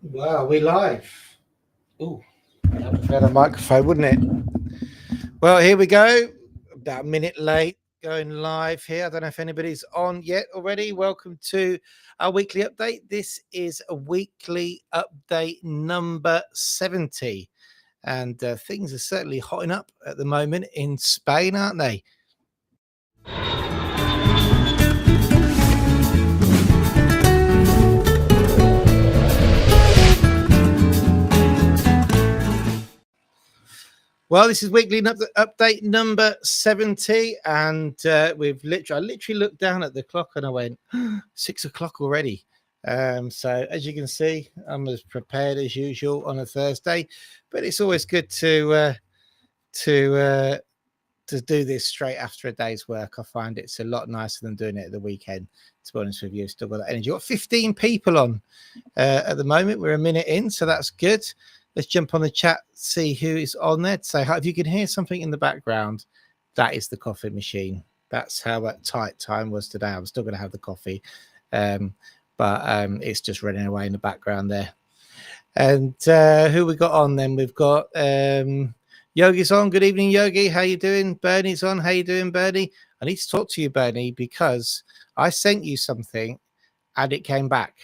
Wow, we're live. Oh, that would have had a microphone, wouldn't it? Well, here we go. About a minute late, going live here. I don't know if anybody's on yet already. Welcome to our weekly update. This is a weekly update number 70. And things are certainly hotting up at the moment in Spain, aren't they? Well, this is weekly update number 70, and I literally looked down at the clock and I went 6 o'clock already. So as you can see, I'm as prepared as usual on a Thursday, but it's always good to do this straight after a day's work. I find it's a lot nicer than doing it at the weekend. To be honest with you, still got that energy. Got 15 people on at the moment. We're a minute in, so that's good. Let's jump on the chat, see who is on there to say hi. If you can hear something in the background, that is the coffee machine. That's how tight time was today. I'm still going to have the coffee, but it's just running away in the background there. And who we got on then? We've got Yogi's on. Good evening, Yogi. How you doing? Bernie's on. How you doing, Bernie? I need to talk to you, Bernie, because I sent you something and it came back.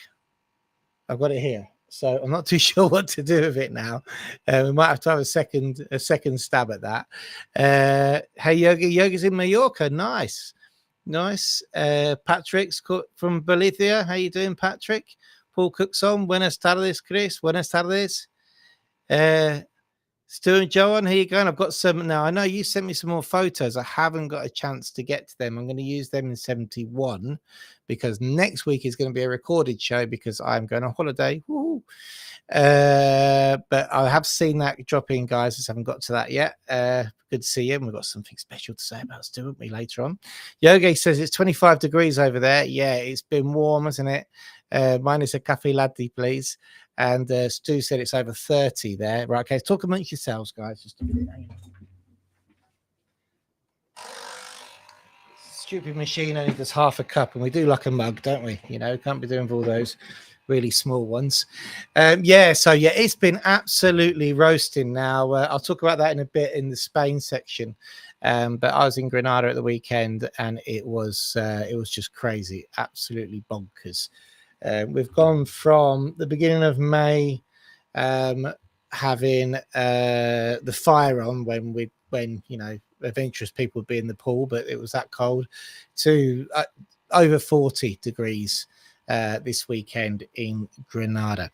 I've got it here. So I'm not too sure what to do with it now. We might have to have a second stab at that. Hey, Yogi. Yogi's in Mallorca. Nice. Patrick's from Bolivia. How you doing, Patrick? Paul Cook's on. Buenas tardes, Chris. Buenas tardes. Stu and Joan, here you go. And I've got some now. I know you sent me some more photos. I haven't got a chance to get to them. I'm going to use them in 71 because next week is going to be a recorded show because I'm going on holiday. But I have seen that drop in, guys. I just haven't got to that yet. Good to see you. And we've got something special to say about Stu, haven't we, later on? Yogi says it's 25 degrees over there. Yeah, it's been warm, hasn't it? Minus a cafe latte, please. And Stu said it's over 30 there. Right, okay, talk amongst yourselves, guys. Just a minute. Stupid machine only does half a cup, and we do like a mug, don't we? You know, can't be doing all those really small ones. It's been absolutely roasting now. I'll talk about that in a bit in the Spain section. But I was in Granada at the weekend, and it was just crazy, absolutely bonkers. We've gone from the beginning of May having the fire on when adventurous people would be in the pool, but it was that cold, to over 40 degrees this weekend in Granada.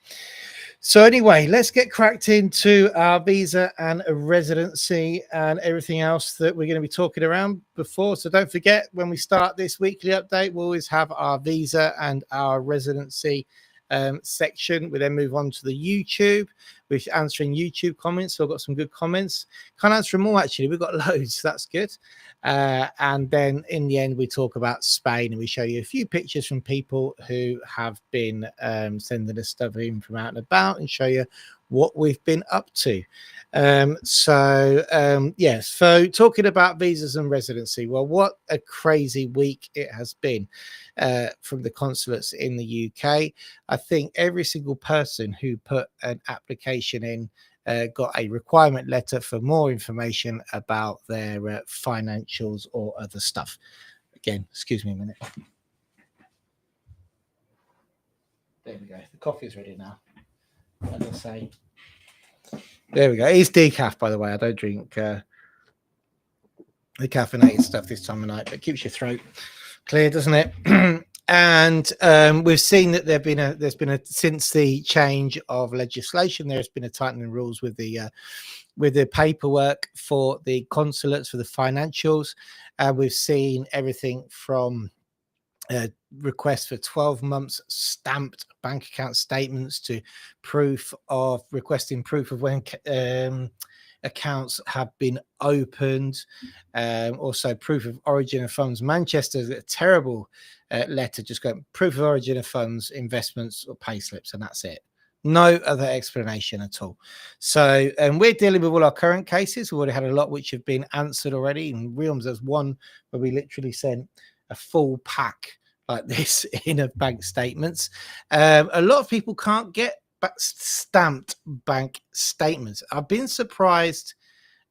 So anyway, let's get cracked into our visa and residency and everything else that we're going to be talking around before. So don't forget, when we start this weekly update, we'll always have our visa and our residency section. We then move on to the YouTube, which is answering YouTube comments. So I've got some good comments. Can't answer them all, actually. We've got loads. So that's good. And then in the end, we talk about Spain and we show you a few pictures from people who have been sending us stuff in from out and about and show you what we've been up to. So talking about visas and residency. Well, what a crazy week it has been from the consulates in the UK. I think every single person who put an application in got a requirement letter for more information about their financials or other stuff. Again, excuse me a minute. There we go. The coffee's ready now. As I say, there we go. It's decaf, by the way. I don't drink the caffeinated stuff this time of night, but it keeps your throat clear, doesn't it? And we've seen that there's been a since the change of legislation, there's been a tightening of rules with the paperwork for the consulates, for the financials. We've seen everything from requests for 12 months stamped bank account statements to requesting proof of when accounts have been opened, also proof of origin of funds. Manchester's a terrible letter, just going proof of origin of funds, investments, or pay slips, and that's it. No other explanation at all. So we're dealing with all our current cases. We've already had a lot which have been answered already. In Realms, there's one where we literally sent a full pack like this in of bank statements. A lot of people can't get stamped bank statements. I've been surprised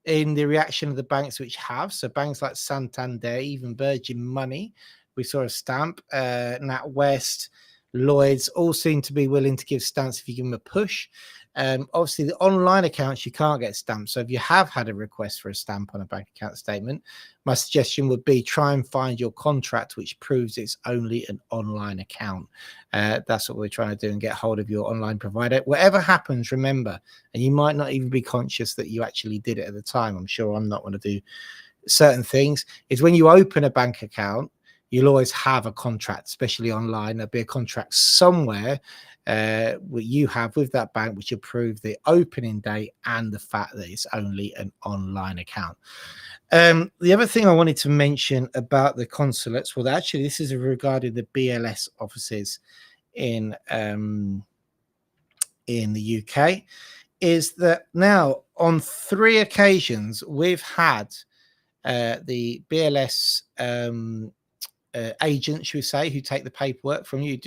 in the reaction of the banks which have. So banks like Santander, even Virgin Money, we saw a stamp. NatWest, Lloyds all seem to be willing to give stamps if you give them a push. Obviously, the online accounts you can't get stamped. So if you have had a request for a stamp on a bank account statement, my suggestion would be try and find your contract which proves it's only an online account. That's what we're trying to do, and get hold of your online provider. Whatever happens, remember, and you might not even be conscious that you actually did it at the time. I'm sure I'm not going to do certain things. Is when you open a bank account, you'll always have a contract, especially online. There'll be a contract somewhere what you have with that bank, which will prove the opening date and the fact that it's only an online account. The other thing I wanted to mention about the consulates, well, actually, this is regarding the BLS offices in the UK, is that now on 3 occasions we've had the BLS agents, should we say, who take the paperwork from you.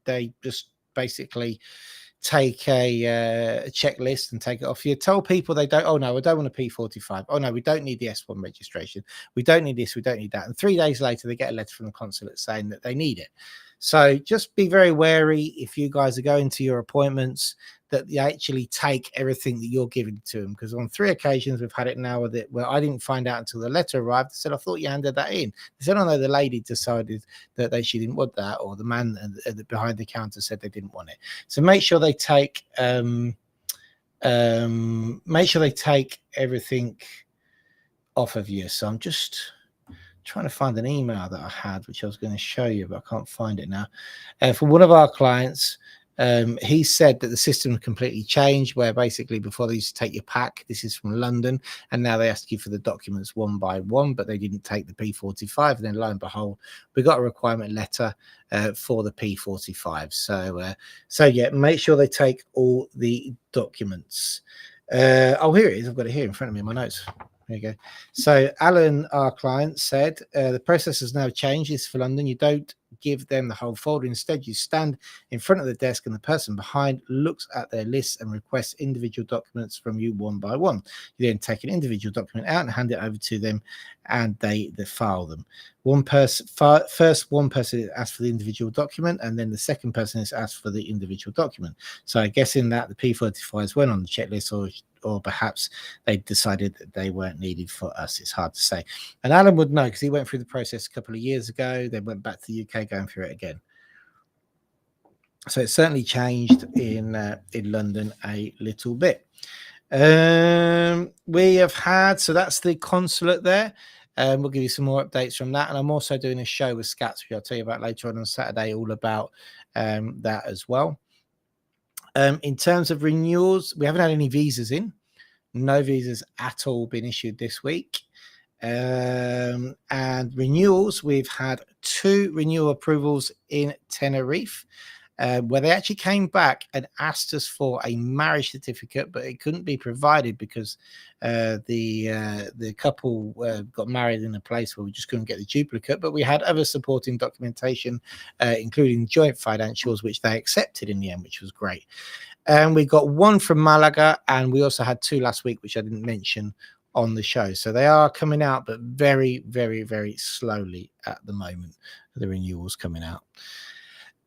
They just basically take a checklist and take it off you. Tell people they don't, oh no, I don't want a P45. Oh no, we don't need the S1 registration. We don't need this, we don't need that. And 3 days later, they get a letter from the consulate saying that they need it. So just be very wary if you guys are going to your appointments that they actually take everything that you're giving to them. Because on 3 occasions we've had it now where I didn't find out until the letter arrived. I said, I thought you handed that in. They said, oh no, the lady decided that she didn't want that, or the man behind the counter said they didn't want it. So make sure they take everything off of you. So I'm just trying to find an email that I had, which I was going to show you, but I can't find it now. For one of our clients, he said that the system completely changed, where basically before they used to take your pack, this is from London, and now they ask you for the documents one by one, but they didn't take the P45. And then lo and behold, we got a requirement letter for the P45. So yeah, make sure they take all the documents. Oh, here it is. I've got it here in front of me in my notes. There you go. So Alan, our client, said the process has now changed. It's for London. You don't give them the whole folder. Instead, you stand in front of the desk and the person behind looks at their list and requests individual documents from you one by one. You then take an individual document out and hand it over to them, and they file them. One person asks for the individual document, and then the second person is asked for the individual document. So I guess in that the P45s weren't on the checklist, or perhaps they decided that they weren't needed for us. It's hard to say. And Alan would know because he went through the process a couple of years ago. They went back to the UK going through it again. So it's certainly changed in London a little bit. We have had, so that's the consulate there. We'll give you some more updates from that. And I'm also doing a show with Scats, which I'll tell you about later on Saturday, all about that as well. In terms of renewals, we haven't had any visas in. No visas at all been issued this week. And renewals, we've had 2 renewal approvals in Tenerife, where they actually came back and asked us for a marriage certificate, but it couldn't be provided because the couple got married in a place where we just couldn't get the duplicate. But we had other supporting documentation, including joint financials, which they accepted in the end, which was great. And we got 1 from Malaga, and we also had 2 last week, which I didn't mention on the show. So they are coming out, but very, very, very slowly at the moment, the renewals coming out.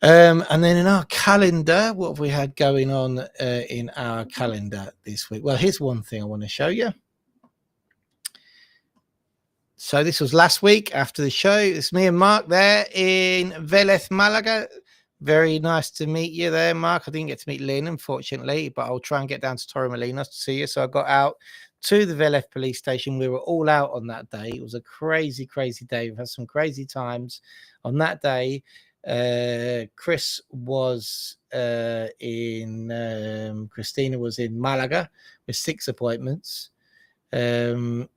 And then in our calendar, what have we had going on in our calendar this week? Well, here's one thing I want to show you. So this was last week after the show. It's me and Mark there in Vélez, Malaga. Very nice to meet you there, Mark. I didn't get to meet Lynn, unfortunately, but I'll try and get down to Torremolinos to see you. So I got out to the Vélez police station. We were all out on that day. It was a crazy, crazy day. We've had some crazy times on that day. Chris was Christina was in Malaga with 6 appointments. Tom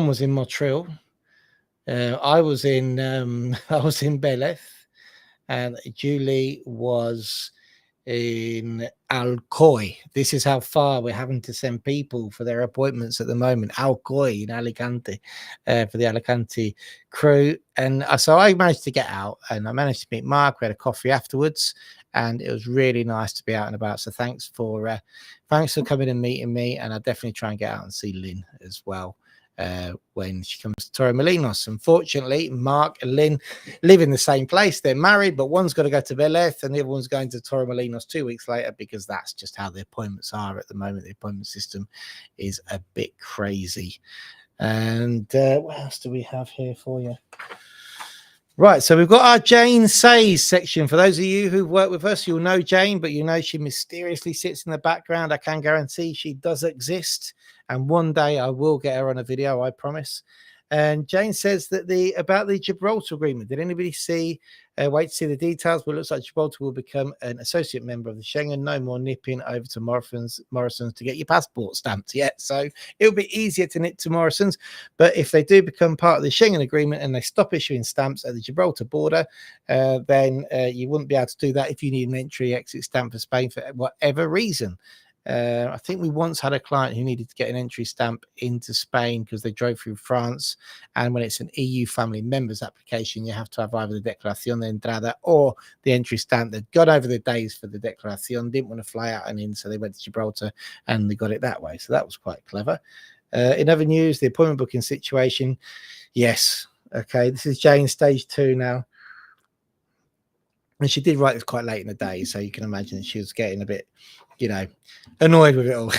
was in Montreal. I was in Vélez, and Julie was in Alcoy. This is how far we're having to send people for their appointments at the moment. Alcoy in Alicante, for the Alicante crew. And so I managed to get out, and I managed to meet Mark. We had a coffee afterwards, and it was really nice to be out and about. So thanks for coming and meeting me, and I'll definitely try and get out and see Lynn as well when she comes to Torremolinos. Unfortunately, Mark and Lynn live in the same place. They're married, but one's got to go to Vélez and the other one's going to Torremolinos 2 weeks later, because that's just how the appointments are at the moment. The appointment system is a bit crazy. And what else do we have here for you? Right, so we've got our Jane Says section. For those of you who've worked with us, you'll know Jane, but you know she mysteriously sits in the background. I can guarantee she does exist, and one day I will get her on a video, I promise. And Jane says that about the Gibraltar agreement. Did anybody wait to see the details? But it looks like Gibraltar will become an associate member of the Schengen. No more nipping over to Morrison's to get your passport stamped yet. So it'll be easier to nip to Morrison's. But if they do become part of the Schengen agreement and they stop issuing stamps at the Gibraltar border, then you wouldn't be able to do that if you need an entry-exit stamp for Spain for whatever reason. I think we once had a client who needed to get an entry stamp into Spain because they drove through France, and when it's an EU family members application, you have to have either the Declaración de Entrada or the entry stamp. They'd got over the days for the Declaración, didn't want to fly out and in, so they went to Gibraltar and they got it that way. So that was quite clever. In other news, the appointment booking situation, yes, okay, this is Jane stage 2 now. And she did write this quite late in the day, so you can imagine she was getting a bit, annoyed with it all.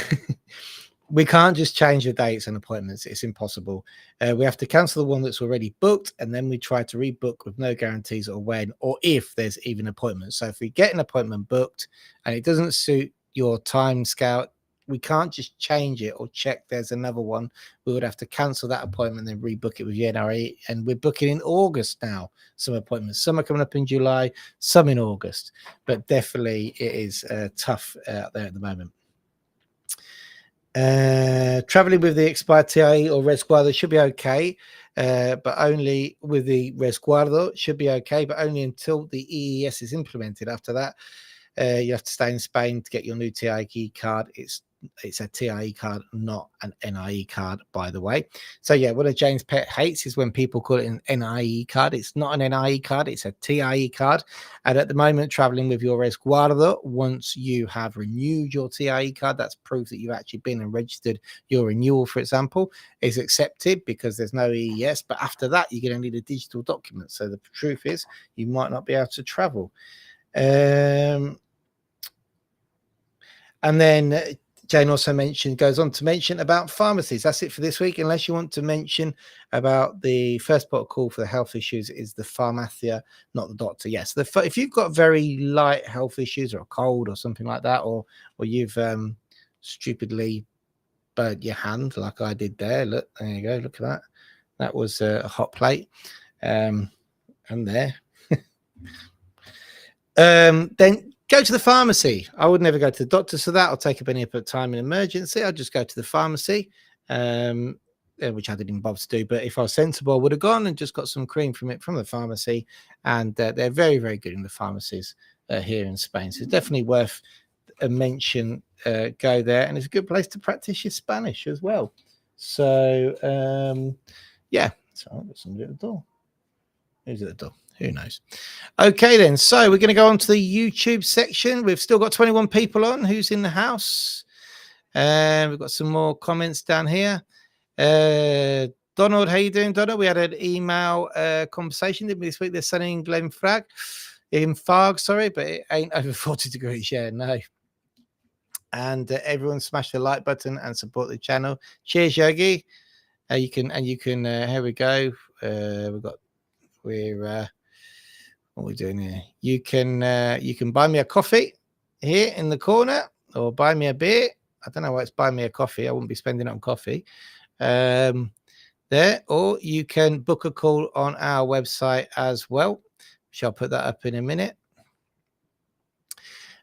We can't just change the dates and appointments. It's impossible. We have to cancel the one that's already booked, and then we try to rebook with no guarantees or when or if there's even appointments. So if we get an appointment booked and it doesn't suit your time scale, we can't just change it or check there's another one. We would have to cancel that appointment and then rebook it with the NRE. And we're booking in August now, some appointments. Some are coming up in July, some in August. But definitely it is tough out there at the moment. Traveling with the expired TIE or resguardo should be okay, but only with the resguardo should be okay, but only until the EES is implemented. After that, you have to stay in Spain to get your new TIE card. It's a TIE card, not an NIE card, by the way. So yeah, one of Jane's pet hates is when people call it an NIE card. It's not an NIE card, it's a TIE card. And at the moment, traveling with your resguardo, once you have renewed your TIE card, that's proof that you've actually been and registered your renewal, for example, is accepted because there's no EES. But after that, you're going to need a digital document. So the truth is, you might not be able to travel. And then Jane also goes on to mention about pharmacies. That's it for this week, unless you want to mention about the first port of call for the health issues is the farmacia, not the doctor. Yes, if you've got very light health issues or a cold or something like that, or you've stupidly burnt your hand like I did there. Look, there you go. Look at that. That was a hot plate. And there. Then go to the pharmacy. I would never go to the doctor, so that'll take up any time in emergency. I'll just go to the pharmacy, which I didn't bother to do. But if I was sensible, I would have gone and just got some cream from the pharmacy. And they're very, very good in the pharmacies here in Spain. So it's definitely worth a mention. Go there, and it's a good place to practice your Spanish as well. So yeah. So I've got somebody at the door. Who's at the door? Who knows? Okay, then. So we're going to go on to the YouTube section. We've still got 21 people on. Who's in the house? We've got some more comments down here. Donald, how you doing, Donald? We had an email conversation this week. They're sunny in Glenfrag, but it ain't over 40 degrees. Yeah, no. And everyone smash the like button and support the channel. Cheers, Yogi. You can. Here we go. What are we doing here? You can buy me a coffee here in the corner, or buy me a beer. I don't know why it's buy me a coffee. I wouldn't be spending it on coffee. There, or you can book a call on our website as well. Shall put that up in a minute.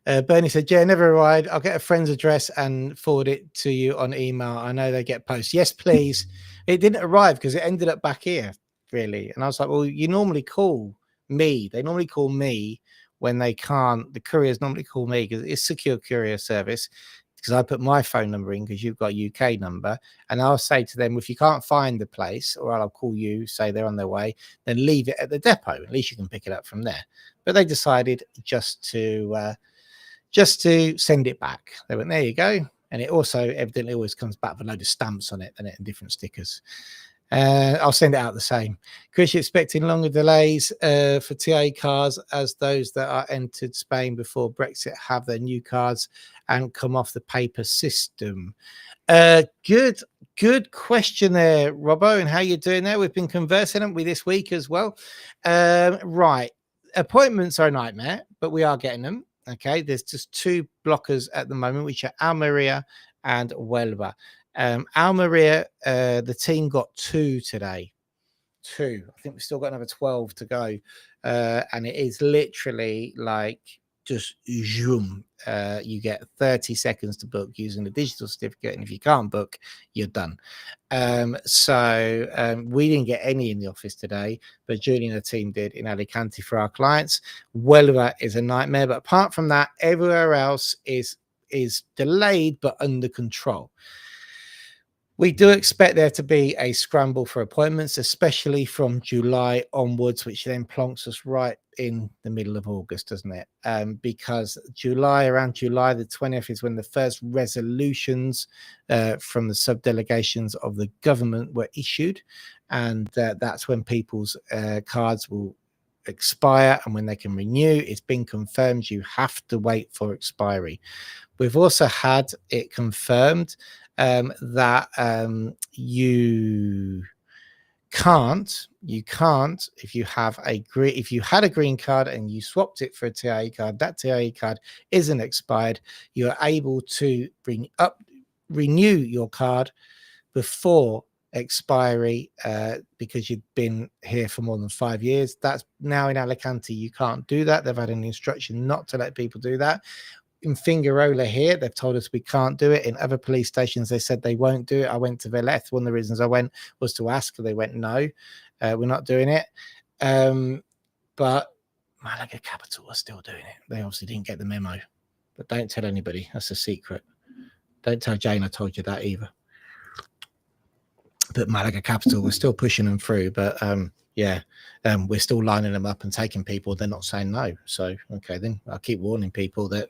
Bernie said, yeah, never arrived. I'll get a friend's address and forward it to you on email. I know they get posts. Yes, please. It didn't arrive because it ended up back here, really. And I was like, well, you normally call me. They normally call me when they can't. The couriers normally call me because it's secure courier service. because I put my phone number in because you've got a UK number, and I'll say to them, if you can't find the place, or I'll call you, say they're on their way, then leave it at the depot. At least you can pick it up from there. But they decided just to send it back. They went, there you go. And it also evidently always comes back with a load of stamps on it and different stickers. I'll send it out the same. Chris, you're expecting longer delays for TA cards as those that are entered Spain before Brexit have their new cards and come off the paper system. Good question there, Robbo, and how you doing there? We've been conversing, haven't we, this week as well? Right. Appointments are a nightmare, but we are getting them. Okay, there's just 2 blockers at the moment, which are Almeria and Huelva. Almeria, the team got 2 today. 2. I think we've still got another 12 to go. And it is literally like just zoom. You get 30 seconds to book using the digital certificate. And if you can't book, you're done. So we didn't get any in the office today, but Julie and the team did in Alicante for our clients. Huelva is a nightmare. But apart from that, everywhere else is delayed, but under control. We do expect there to be a scramble for appointments, especially from July onwards, which then plonks us right in the middle of August, doesn't it? Because around July the 20th is when the first resolutions from the sub-delegations of the government were issued. And that's when people's cards will expire and when they can renew. It's been confirmed you have to wait for expiry. We've also had it confirmed that you can't if you had a green card and you swapped it for a TIE card, that TIE card isn't expired. You're able to renew your card before expiry because you've been here for more than 5 years. That's now in Alicante. You can't do that. They've had an instruction not to let people do that. In Fingarola here, they've told us we can't do it. In other police stations, they said they won't do it. I went to Vélez. One of the reasons I went was to ask. They went, no, we're not doing it. But Malaga Capital are still doing it. They obviously didn't get the memo. But don't tell anybody. That's a secret. Don't tell Jane I told you that either. But Malaga Capital, we're still pushing them through. But we're still lining them up and taking people. They're not saying no. So, okay, then I'll keep warning people that,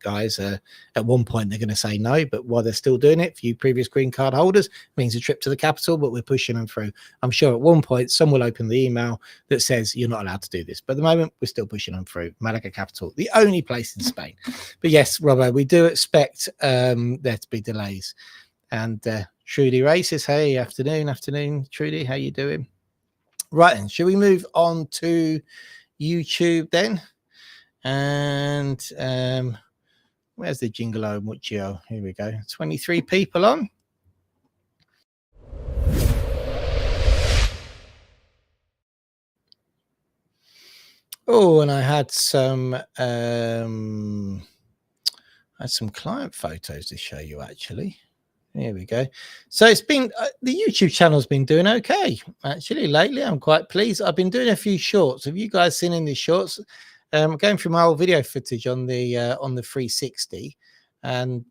guys, at one point they're going to say no, but while they're still doing it, for you previous green card holders, means a trip to the capital, but we're pushing them through. I'm sure at one point some will open the email that says you're not allowed to do this. But at the moment, we're still pushing them through. Malaga Capital, the only place in Spain. But yes, Robbo, we do expect there to be delays. And Trudy Races, hey, afternoon, Trudy, how you doing? Right, then, shall we move on to YouTube then? And where's the Jingolo Mucho? Here we go. 23 people on. Oh, and I had some client photos to show you actually. Here we go. So it's been the YouTube channel's been doing okay actually lately. I'm quite pleased. I've been doing a few shorts. Have you guys seen any shorts? Going through my old video footage on the 360, and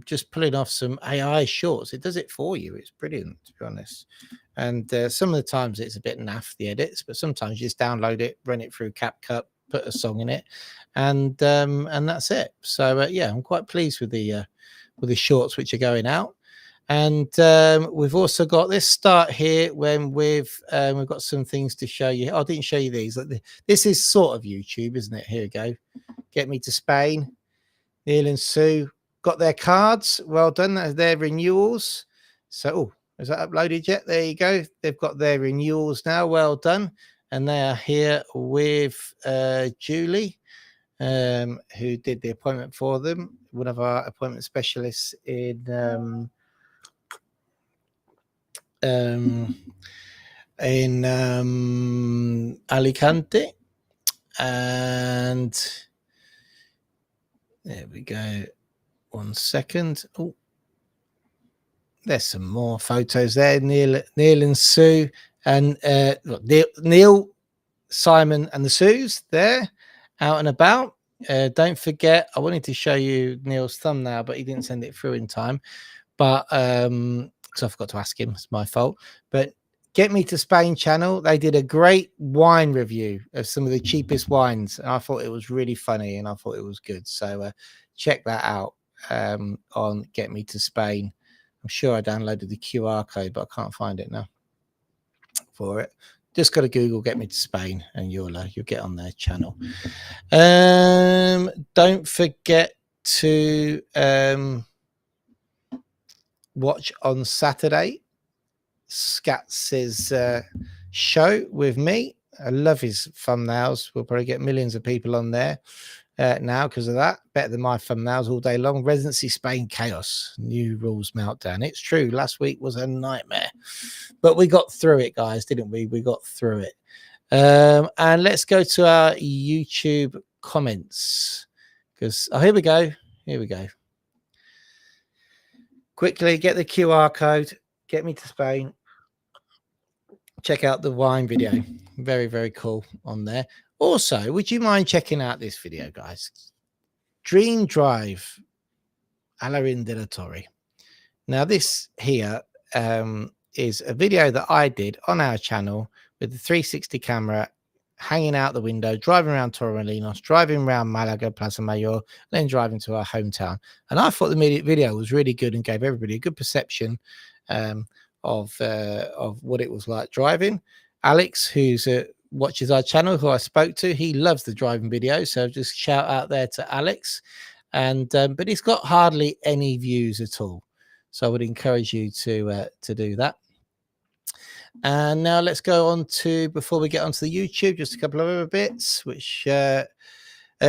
just pulling off some AI shorts. It does it for you. It's brilliant, to be honest. And some of the times it's a bit naff, the edits, but sometimes you just download it, run it through CapCut, put a song in it, and that's it. So I'm quite pleased with the shorts which are going out. And we've also got this start here when we've got some things to show you. I didn't show you these. This is sort of YouTube, isn't it? Here we go. Get me to Spain. Neil and Sue got their cards. Well done. That's their renewals. So, is that uploaded yet? There you go. They've got their renewals now. Well done. And they are here with Julie, who did the appointment for them. One of our appointment specialists in Alicante. And there we go. 1 second. Oh, there's some more photos there. Neil and Sue, and Neil, Simon, and the Sues there out and about. Don't forget, I wanted to show you Neil's thumbnail, but he didn't send it through in time. But because I forgot to ask him, it's my fault. But Get Me to Spain channel, they did a great wine review of some of the cheapest wines, and I thought it was really funny, and I thought it was good. So check that out on Get Me to Spain. I'm sure I downloaded the QR code, but I can't find it now for it. Just got to Google Get Me to Spain, and you'll get on their channel. Don't forget to watch on Saturday Scatz's show with me. I love his thumbnails. We'll probably get millions of people on there now because of that. Better than my thumbnails all day long. Residency Spain chaos, new rules meltdown. It's true. Last week was a nightmare, but we got through it, guys, didn't we? We got through it. And let's go to our YouTube comments because here we go. Here we go. Quickly get the QR code. Get Me to Spain. Check out the wine video. Very, very cool on there. Also, would you mind checking out this video, guys? Dream Drive, Alain de la Torre. Now, this here is a video that I did on our channel with the 360 camera, hanging out the window, driving around Torremolinos, driving around Malaga, Plaza Mayor, then driving to our hometown. And I thought the video was really good and gave everybody a good perception of what it was like driving. Alex, who's watches our channel, who I spoke to, he loves the driving video, so just shout out there to Alex. And but it's got hardly any views at all, so I would encourage you to do that. And now let's go on to, before we get onto the YouTube, just a couple of other bits, which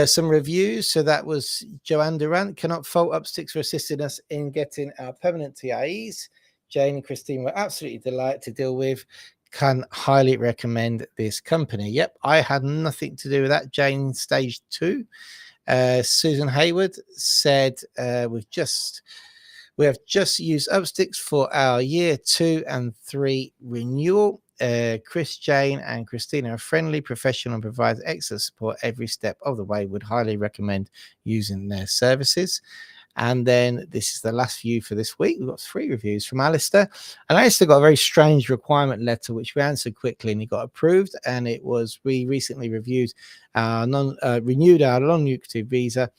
some reviews. So that was Joanne Durant. Cannot fault Upsticks for assisting us in getting our permanent TIEs. Jane and Christine were absolutely delighted to deal with. Can highly recommend this company. Yep, I had nothing to do with that. Jane, stage 2. Susan Hayward said we have just used Upsticks for our year 2 and 3 renewal. Chris, Jane, and Christina are friendly, professional, and provide excellent support every step of the way. Would highly recommend using their services. And then this is the last view for this week. We've got 3 reviews from Alistair. And Alistair got a very strange requirement letter, which we answered quickly, and he got approved. And it was, we recently renewed our non-lucrative visa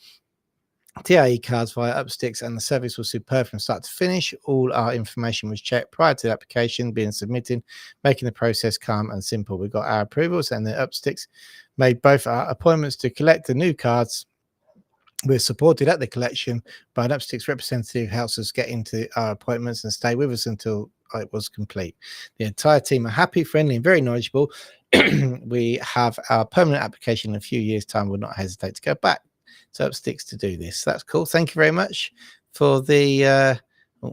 TIE cards via Upsticks, and the service was superb from start to finish. All our information was checked prior to the application being submitted, making the process calm and simple. We got our approvals, and the Upsticks made both our appointments to collect the new cards. We're supported at the collection by an Upsticks representative who helps us get into our appointments and stay with us until it was complete. The entire team are happy, friendly, and very knowledgeable. We have our permanent application in a few years' time. We'll not hesitate to go back to Upsticks to do this. That's cool. Thank you very much for the I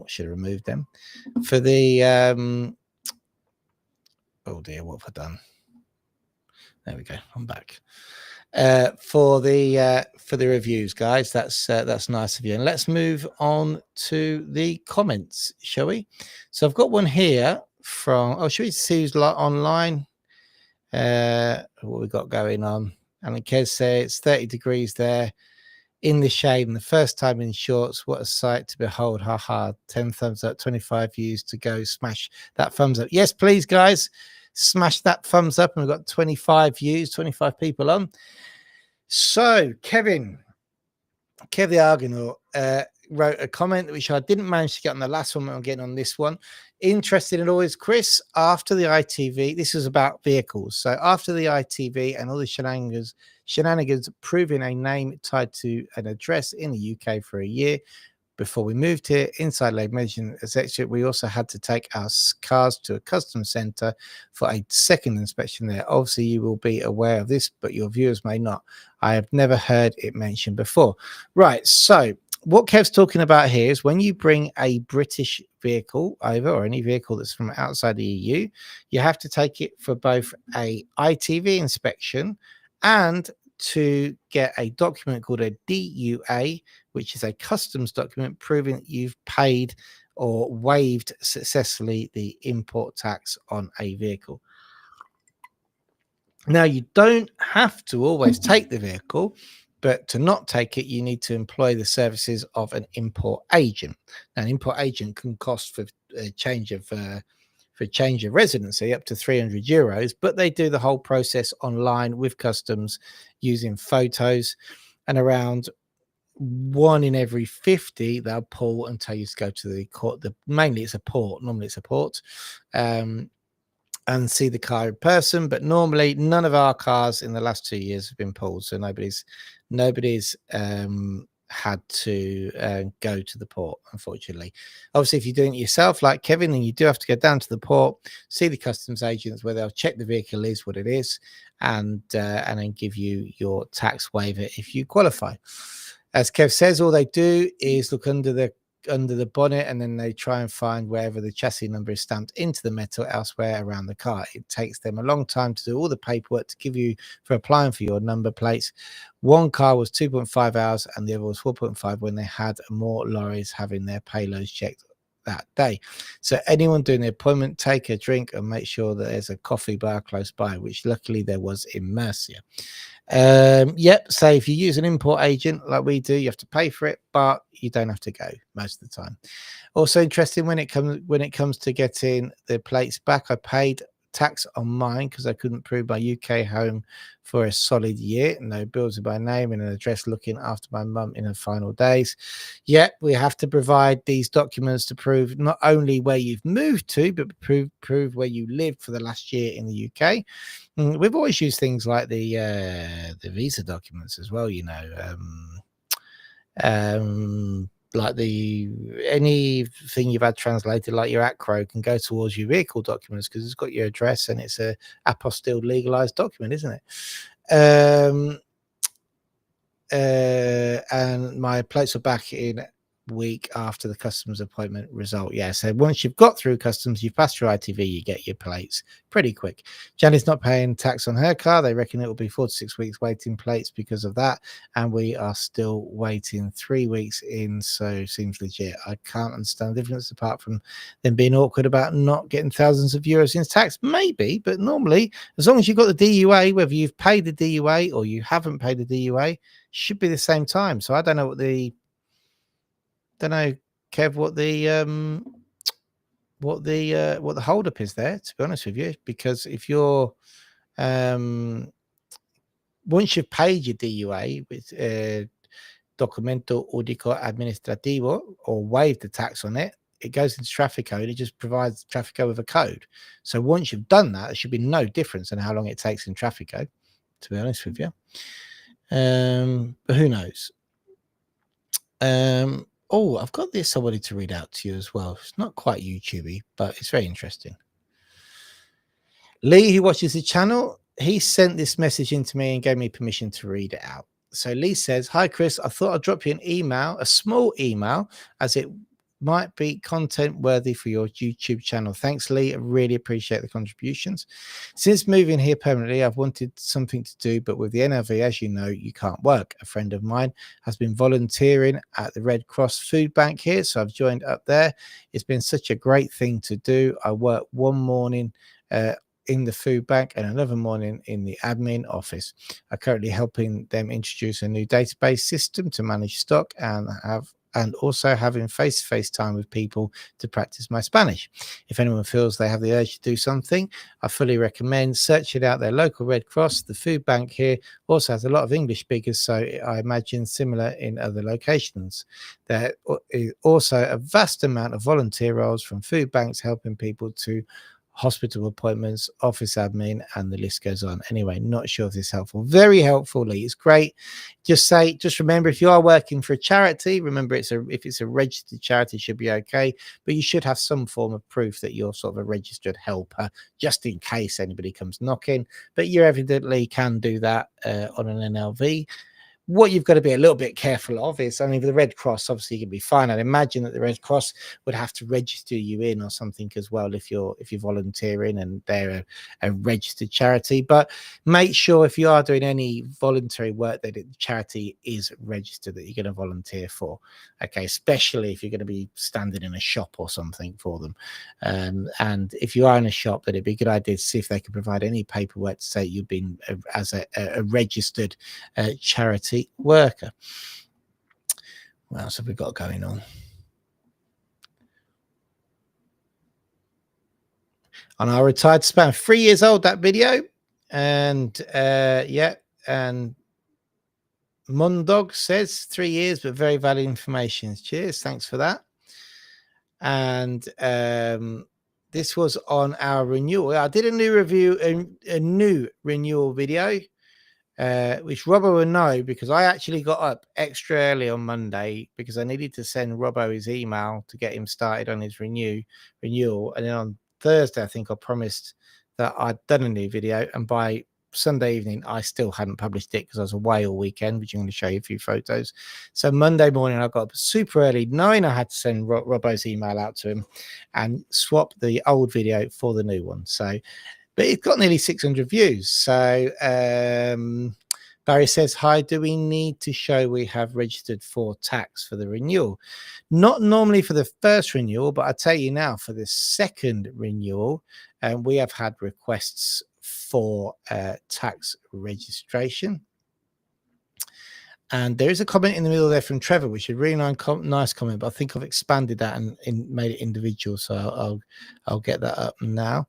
should have removed them. For the oh dear, what have I done? There we go. I'm back. For the reviews, guys. That's nice of you. And let's move on to the comments, shall we? So I've got one here from should we see who's online? What we got going on? And Kez say it's 30 degrees there in the shade, and the first time in shorts. What a sight to behold. Haha. 10 thumbs up, 25 views to go. Smash that thumbs up. Yes, please, guys. Smash that thumbs up, and we've got 25 views, 25 people on. So Kev the Argonaut wrote a comment which I didn't manage to get on the last one, but I'm getting on this one. Interested in always, Chris, after the ITV, this was about vehicles. So after the ITV and all the shenanigans proving a name tied to an address in the UK for a year, before we moved here, inside leg measurement, etc., we also had to take our cars to a customs centre for a second inspection there. Obviously, you will be aware of this, but your viewers may not. I have never heard it mentioned before. Right, so what Kev's talking about here is when you bring a British vehicle over, or any vehicle that's from outside the EU, you have to take it for both a ITV inspection and to get a document called a DUA, which is a customs document proving that you've paid or waived successfully the import tax on a vehicle. Now, you don't have to always take the vehicle, But to not take it, you need to employ the services of an import agent. Now, an import agent can cost for a change of residency up to €300, but they do the whole process online with customs using photos, and around 1 in every 50 they'll pull and tell you to go to the court. Mainly it's a port. Normally it's a port. And see the car in person, but normally none of our cars in the last 2 years have been pulled, so nobody's had to go to the port, unfortunately. Obviously, if you're doing it yourself like Kevin, then you do have to go down to the port, see the customs agents where they'll check the vehicle is what it is, and then give you your tax waiver if you qualify. As Kev says, all they do is look under the bonnet, and then they try and find wherever the chassis number is stamped into the metal elsewhere around the car. It takes them a long time to do all the paperwork to give you for applying for your number plates. One car was 2.5 hours and the other was 4.5 when they had more lorries having their payloads checked that day. So anyone doing the appointment, take a drink and make sure that there's a coffee bar close by, which luckily there was in Murcia. So if you use an import agent like we do, you have to pay for it, but you don't have to go most of the time. Also interesting, when it comes to getting the plates back, I paid tax on mine because I couldn't prove my UK home for a solid year. No bills in my name and an address looking after my mum in her final days. Yet we have to provide these documents to prove not only where you've moved to, but prove where you lived for the last year in the UK. We've always used things like the visa documents as well, like anything you've had translated, like your ACRO, can go towards your vehicle documents because it's got your address and it's a apostilled legalized document, isn't it? And my plates are back in week after the customs appointment result. Yeah, so once you've got through customs, you've passed your ITV, you get your plates pretty quick. Janie's not paying tax on her car. They reckon it will be 4 to 6 weeks waiting plates because of that, and we are still waiting 3 weeks in, so seems legit. I can't understand the difference apart from them being awkward about not getting thousands of euros in tax. Maybe, but normally as long as you've got the DUA, whether you've paid the DUA or you haven't paid the DUA, should be the same time. So I don't know, Kev, what the hold up is there, to be honest with you, because if you're once you've paid your DUA with documento único administrativo, or waived the tax on it, it goes into traffic code. It just provides traffic code with a code. So once you've done that, there should be no difference in how long it takes in traffic code, to be honest with you. But who knows? Oh, I've got this I wanted to read out to you as well. It's not quite YouTubey, but it's very interesting. Lee, who watches the channel, he sent this message in to me and gave me permission to read it out. So Lee says, "Hi, Chris. I thought I'd drop you an email, a small email, as it might be content worthy for your YouTube channel. Thanks, Lee. I really appreciate the contributions. Since moving here permanently, I've wanted something to do, but with the NLV, as you know, you can't work. A friend of mine has been volunteering at the Red Cross food bank here, so I've joined up there. It's been such a great thing to do. I work one morning in the food bank and another morning in the admin office. I'm currently helping them introduce a new database system to manage stock and also having face-to-face time with people to practice my Spanish. If anyone feels they have the urge to do something, I fully recommend searching out their local Red Cross. The food bank here also has a lot of English speakers, so I imagine similar in other locations. There is also a vast amount of volunteer roles from food banks helping people to hospital appointments, office admin, and the list goes on. Anyway, not sure if this is helpful. Very helpful, Lee. It's great. Just remember, if you are working for a charity, remember if it's a registered charity, it should be okay, but you should have some form of proof that you're sort of a registered helper, just in case anybody comes knocking. But you evidently can do that on an NLV. What you've got to be a little bit careful of is, I mean, the Red Cross, obviously, you can be fine. I'd imagine that the Red Cross would have to register you in or something as well if you're volunteering and they're a registered charity. But make sure if you are doing any voluntary work that the charity is registered, that you're going to volunteer for. Okay, especially if you're going to be standing in a shop or something for them. And if you are in a shop, then it'd be a good idea to see if they can provide any paperwork to say you've been as a registered charity quality worker. What else have we got going on? On our retired span, 3 years old, that video. And yeah, and Mondog says 3 years, but very valuable information. Cheers, thanks for that. And this was on our renewal. I did a new review, a new renewal video, which Robbo will know because I actually got up extra early on Monday because I needed to send Robbo his email to get him started on his renewal. And then on Thursday, I think I promised that I'd done a new video, and by Sunday evening I still hadn't published it because I was away all weekend, which I'm going to show you a few photos. So Monday morning I got up super early, knowing I had to send Robbo's email out to him and swap the old video for the new one. So, but it got nearly 600 views. So Barry says, hi, do we need to show we have registered for tax for the renewal? Not normally for the first renewal, but I tell you now, for the second renewal, we have had requests for tax registration. And there is a comment in the middle there from Trevor, which is a really nice comment, but I think I've expanded that and made it individual. So I'll get that up now.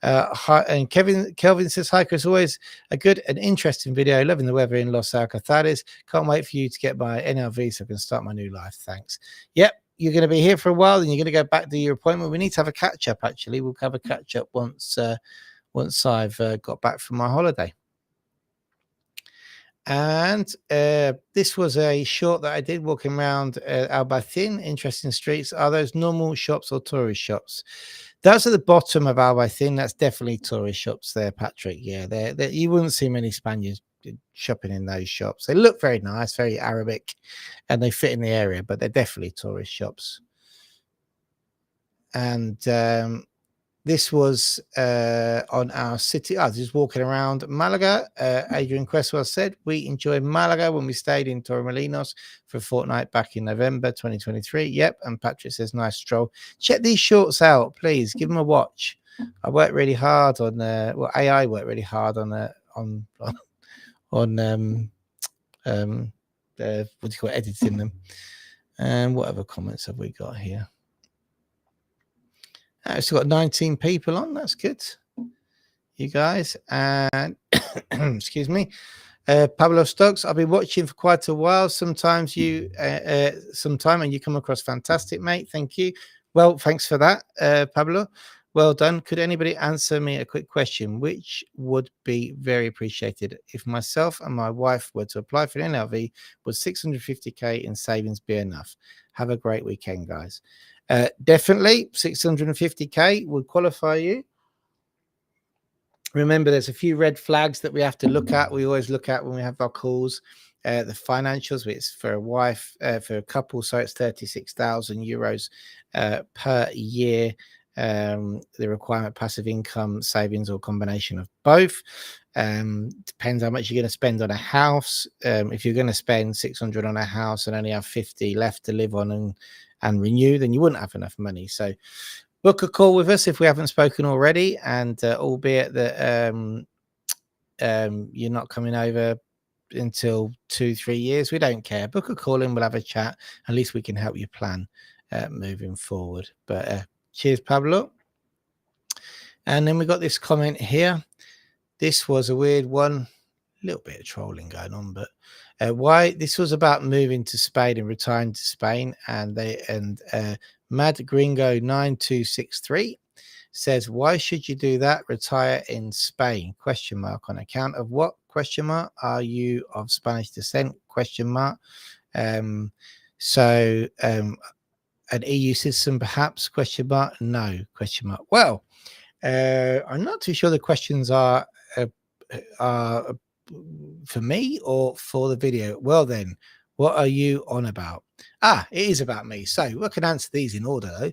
Hi, and Kelvin says, hi, Chris, always a good and interesting video. Loving the weather in Los Alcatraz. Can't wait for you to get my NLV so I can start my new life. Thanks. Yep, you're going to be here for a while, and you're going to go back to your appointment. We need to have a catch up, actually. We'll have a catch up once I've got back from my holiday. And this was a short that I did walking around Albaicin. Interesting streets. Are those normal shops or tourist shops? Those are the bottom of Albaicin. That's definitely tourist shops there, Patrick. Yeah, you wouldn't see many Spaniards shopping in those shops. They look very nice, very Arabic, and they fit in the area, but they're definitely tourist shops. And this was on our city. I was just walking around Malaga. Adrian Cresswell said, we enjoyed Malaga when we stayed in Torremolinos for a fortnight back in November 2023. Yep. And Patrick says, nice stroll. Check these shorts out, please. Give them a watch. I worked really hard on AI worked really hard on what do you call it, editing them. And what other comments have we got here? It's got 19 people on. That's good, you guys. And excuse me, Pablo Stokes. I've been watching for quite a while. Sometimes you, sometime, and you come across fantastic, mate. Thank you. Well, thanks for that, Pablo. Well done. Could anybody answer me a quick question, which would be very appreciated? If myself and my wife were to apply for an NLV, would 650k in savings be enough? Have a great weekend, guys. Definitely 650k would qualify you. Remember, there's a few red flags that we have to look at. We always look at when we have our calls. The financials, it's for a wife, for a couple, so it's 36,000 euros per year. The requirement, passive income, savings, or combination of both. Depends how much you're going to spend on a house. If you're going to spend 600 on a house and only have 50 left to live on and renew, then you wouldn't have enough money. So book a call with us if we haven't spoken already, and albeit that you're not coming over until 2-3 years, we don't care. Book a call and we'll have a chat. At least we can help you plan moving forward. But cheers, Pablo. And then we got this comment here. This was a weird one, a little bit of trolling going on, but why this was about moving to Spain and retiring to Spain. And Mad Gringo 9263 says, why should you do that? Retire in Spain? ? On account of what? ? Are you of Spanish descent? ? So an EU citizen, perhaps? ? No? ? Well, I'm not too sure the questions are for me or for the video. Well, then, what are you on about? It is about me. So we can answer these in order, though.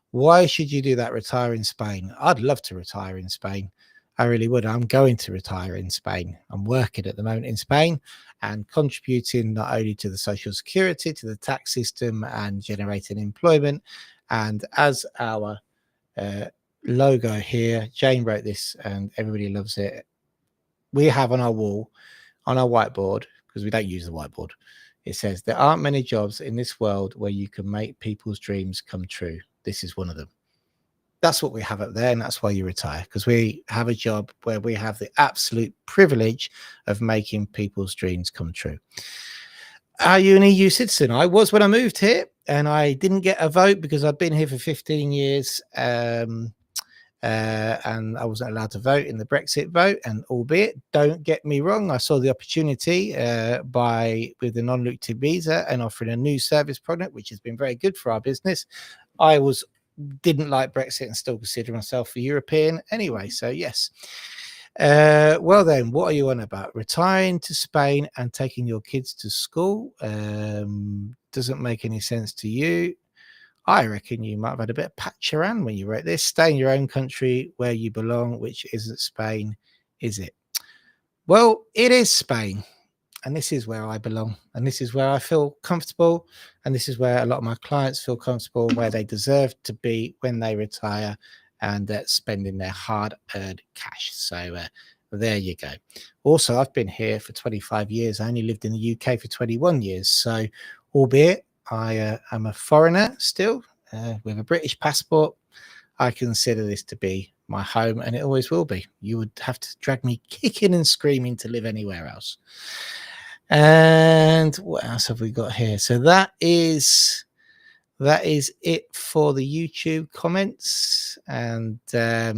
Why should you do that? Retire in Spain? I'd love to retire in Spain. I really would. I'm going to retire in Spain. I'm working at the moment in Spain and contributing not only to the social security, to the tax system, and generating employment. And as our logo here, Jane wrote this and everybody loves it. We have on our wall, on our whiteboard, because we don't use the whiteboard. It says, there aren't many jobs in this world where you can make people's dreams come true. This is one of them. That's what we have up there, and that's why you retire, because we have a job where we have the absolute privilege of making people's dreams come true. Are you an EU citizen? I was when I moved here, and I didn't get a vote because I'd been here for 15 years, and I wasn't allowed to vote in the Brexit vote. And albeit, don't get me wrong, I saw the opportunity with the non-lucrative visa and offering a new service product, which has been very good for our business. I didn't like Brexit and still consider myself a European anyway. So yes. Well then, what are you on about? Retiring to Spain and taking your kids to school doesn't make any sense to you. I reckon you might have had a bit of patch around when you wrote this. Stay in your own country where you belong, which isn't Spain, is it? Well, it is Spain. And this is where I belong, and this is where I feel comfortable, and this is where a lot of my clients feel comfortable, where they deserve to be when they retire, and spending their hard-earned cash. So there you go. Also, I've been here for 25 years. I only lived in the UK for 21 years. So albeit I am a foreigner still with a British passport, I consider this to be my home, and it always will be. You would have to drag me kicking and screaming to live anywhere else. And what else have we got here? So that is it for the YouTube comments. And yeah,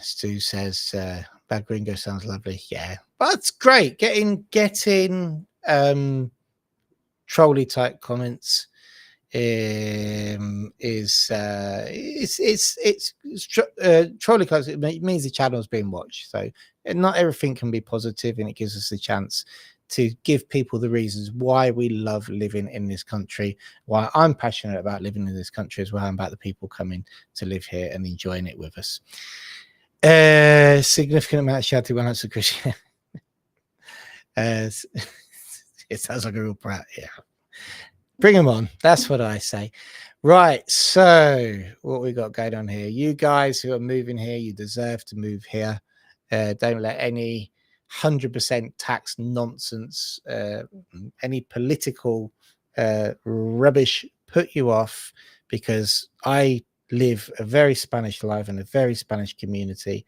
Stu says Bad Gringo sounds lovely. Yeah, but it's great getting trolley type comments. Trolley comments. It means the channel is being watched. So not everything can be positive, and it gives us a chance to give people the reasons why we love living in this country, why I'm passionate about living in this country as well, and about the people coming to live here and enjoying it with us. Significant amount of shouting when answer Christian. It sounds like a real brat. Yeah, bring them on. That's what I say. Right. So what we got going on here? You guys who are moving here, you deserve to move here. Don't let any 100% tax nonsense, any political rubbish put you off, because I live a very Spanish life in a very Spanish community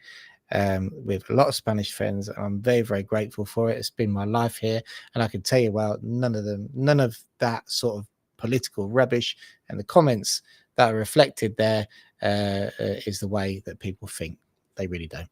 with a lot of Spanish friends, and I'm very, very grateful for it. It's been my life here, and I can tell you, well, none of that sort of political rubbish and the comments that are reflected there is the way that people think. They really don't.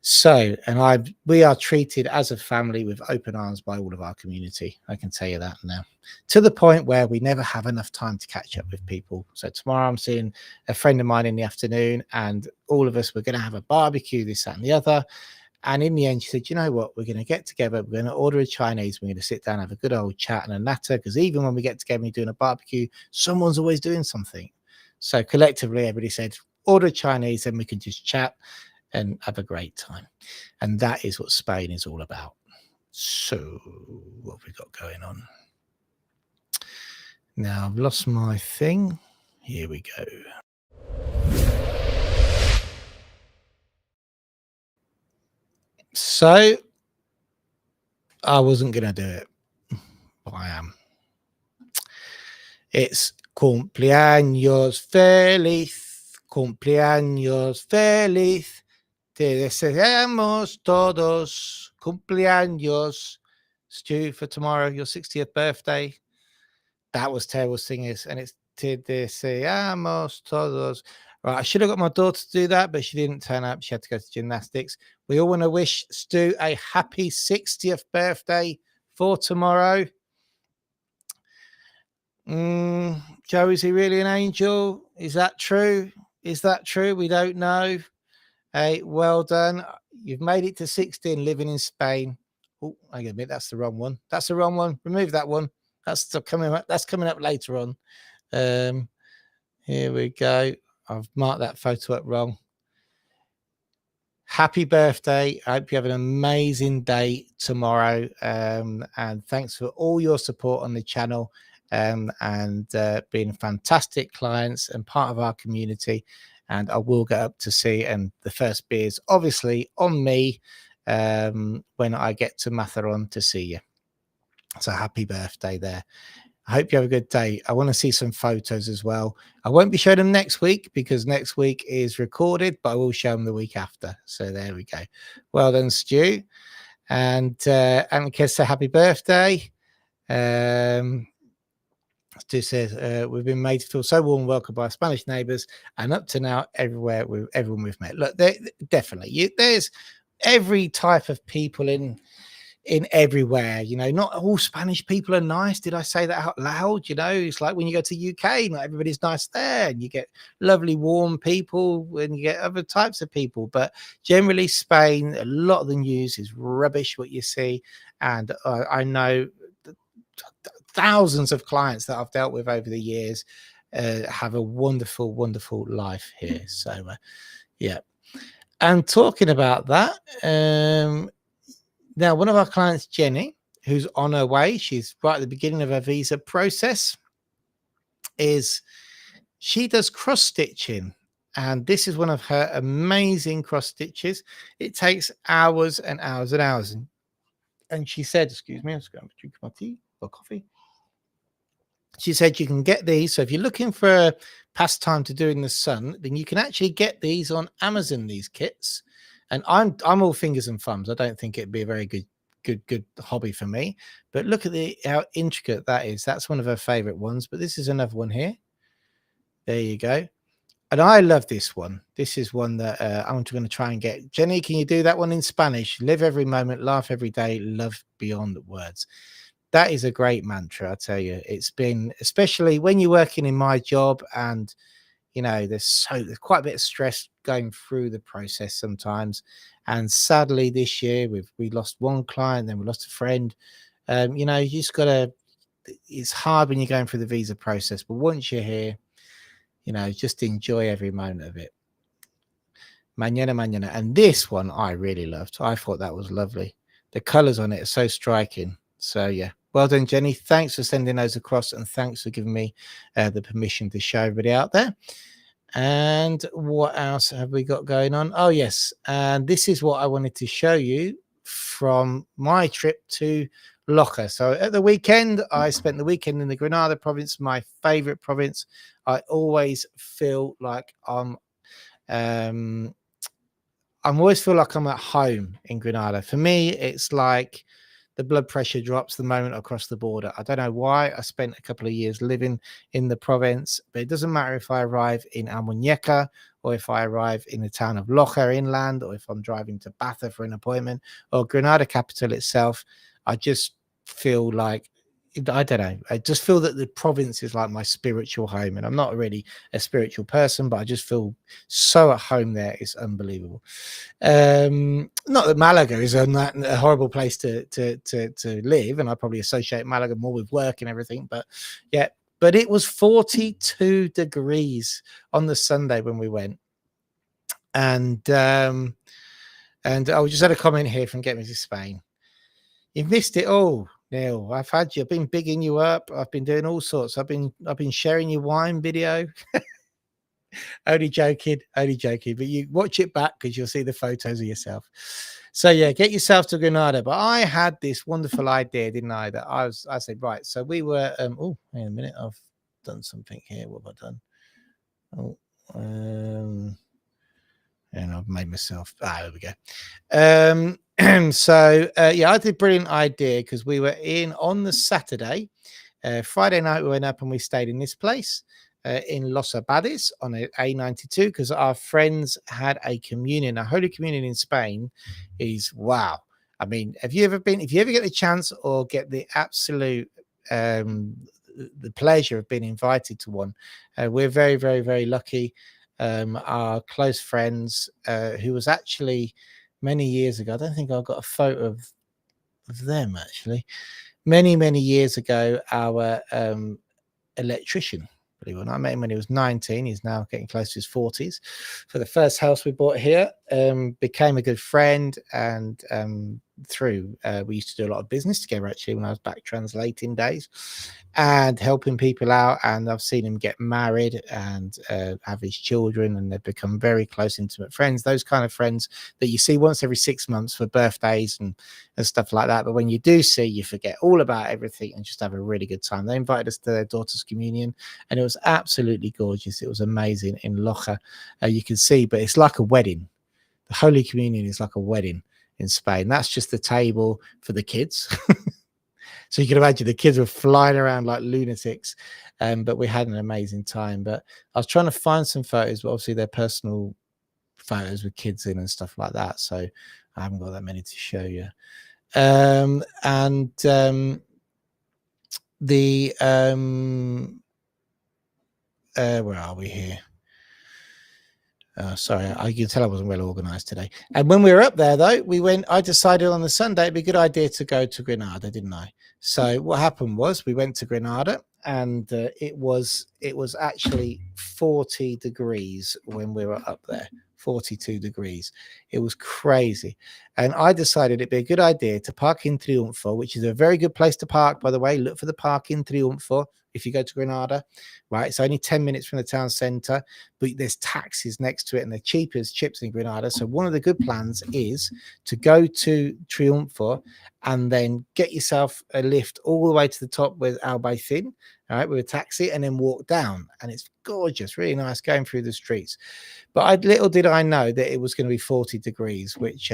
So, and we are treated as a family with open arms by all of our community. I can tell you that now, to the point where we never have enough time to catch up with people. So tomorrow I'm seeing a friend of mine in the afternoon, and all of us were going to have a barbecue, this, that, and the other. And in the end, she said, you know what, we're going to get together, we're going to order a Chinese, we're going to sit down, have a good old chat and a natter, because even when we get together and doing a barbecue, someone's always doing something. So collectively, everybody said, order Chinese, and we can just chat and have a great time. And that is what Spain is all about. So what have we got going on? Now I've lost my thing. Here we go. So I wasn't going to do it, but I am. It's cumpleaños feliz, cumpleaños feliz. Te deseamos todos cumpleaños, Stu, for tomorrow, your 60th birthday. That was terrible singers, and it's te deseamos todos. Right, I should have got my daughter to do that, but she didn't turn up. She had to go to gymnastics. We all want to wish Stu a happy 60th birthday for tomorrow. Joe, is he really an angel? Is that true? Is that true? We don't know. Hey, well done. You've made it to 16 living in Spain. Oh, I admit that's the wrong one. That's the wrong one. Remove that one. That's coming up. That's coming up later on. Here we go. I've marked that photo up wrong. Happy birthday. I hope you have an amazing day tomorrow. And thanks for all your support on the channel, and being fantastic clients and part of our community. And I will get up to see, and the first beers obviously on me, when I get to Matharon to see you. So happy birthday there. I hope you have a good day. I want to see some photos as well. I won't be showing them next week because next week is recorded, but I will show them the week after. So there we go. Well done, Stu. And Kessa, happy birthday. Stu says, we've been made to feel so warm and welcome by our Spanish neighbours, and up to now, everyone we've met. Look, definitely, there's every type of people in everywhere. You know, not all Spanish people are nice. Did I say that out loud? You know, it's like when you go to UK, not everybody's nice there, and you get lovely warm people and you get other types of people. But generally Spain, a lot of the news is rubbish what you see, and I know thousands of clients that I've dealt with over the years have a wonderful life here. So yeah. And talking about that, now, one of our clients, Jenny, who's on her way, she's right at the beginning of her visa process, she does cross stitching. And this is one of her amazing cross stitches. It takes hours and hours and hours. And she said, excuse me, I'm just going to drink my tea or coffee. She said you can get these. So if you're looking for a pastime to do in the sun, then you can actually get these on Amazon, these kits. And I'm all fingers and thumbs. I don't think it'd be a very good hobby for me. But look at how intricate that is. That's one of her favorite ones. But this is another one here. There you go. And I love this one. This is one that I'm going to try and get. Jenny, can you do that one in Spanish? Live every moment, laugh every day, love beyond words. That is a great mantra, I tell you. It's been, especially when you're working in my job, and you know, there's quite a bit of stress going through the process sometimes. And sadly, this year we lost one client, then we lost a friend. You know, you just gotta. It's hard when you're going through the visa process, but once you're here, you know, just enjoy every moment of it. Mañana. And this one I really loved. I thought that was lovely. The colors on it are so striking. So yeah, well done, Jenny. Thanks for sending those across, and thanks for giving me the permission to show everybody out there. And what else have we got going on? Oh yes, and this is what I wanted to show you from my trip to Loja. So at the weekend, I spent the weekend in the Granada province, my favorite province. I always feel like I'm always feel like I'm at home in Granada. For me, it's like the blood pressure drops the moment I cross the border. I don't know why. I spent a couple of years living in the province, but it doesn't matter if I arrive in Almuñeca or if I arrive in the town of Loja inland, or if I'm driving to Baza for an appointment, or Granada capital itself. I just feel like, I don't know, I just feel that the province is like my spiritual home, and I'm not really a spiritual person, but I just feel so at home there. It's unbelievable. Not that Malaga is a horrible place to live, and I probably associate Malaga more with work and everything, but yeah. But it was 42 degrees on the Sunday when we went, and I just had a comment here from Get Me to Spain. You've missed it all, Neil. I've been bigging you up. I've been doing all sorts. I've been sharing your wine video. only joking. But you watch it back because you'll see the photos of yourself. So yeah, get yourself to Granada. But I had this wonderful idea, didn't I? That I said, right. So we were. Oh, wait a minute. I've done something here. What have I done? Oh, and I've made myself. There we go. So yeah, I had a brilliant idea because we were in on the Saturday. Friday night we went up and we stayed in this place in Los Abades on A92 because our friends had a communion. A Holy Communion in Spain is wow. I mean, if you ever get the chance or get the absolute the pleasure of being invited to one, we're very, very, very lucky. Our close friends who was actually many years ago, I don't think I've got a photo of them actually, many years ago, our electrician, believe it or not, I met him when he was 19. He's now getting close to his 40s for the first house we bought here. became a good friend, and through we used to do a lot of business together actually when I was back translating days and helping people out, and I've seen him get married and have his children, and they've become very close, intimate friends, those kind of friends that you see once every 6 months for birthdays and stuff like that, but when you do see, you forget all about everything and just have a really good time. They invited us to their daughter's communion, and it was absolutely gorgeous. It was amazing in Loja. You can see, but it's like a wedding. The Holy Communion is like a wedding in Spain. That's just the table for the kids. So you can imagine the kids were flying around like lunatics, but we had an amazing time. But I was trying to find some photos, but obviously they're personal photos with kids in and stuff like that. So I haven't got that many to show you. Where are we here? Sorry, I can tell I wasn't well organized today. And when we were up there, though, I decided on the Sunday it'd be a good idea to go to Granada, didn't I? So what happened was we went to Granada, and it was actually 40 degrees when we were up there. 42 degrees. It was crazy. And I decided it'd be a good idea to park in Triunfo, which is a very good place to park, by the way. Look for the park in Triunfo if you go to Granada, right? It's only 10 minutes from the town centre, but there's taxis next to it, and they're cheap as chips in Granada. So one of the good plans is to go to Triunfo and then get yourself a lift all the way to the top with Albaicin, all right, with a taxi, and then walk down. And it's gorgeous, really nice going through the streets. But little did I know that it was going to be 40 degrees, which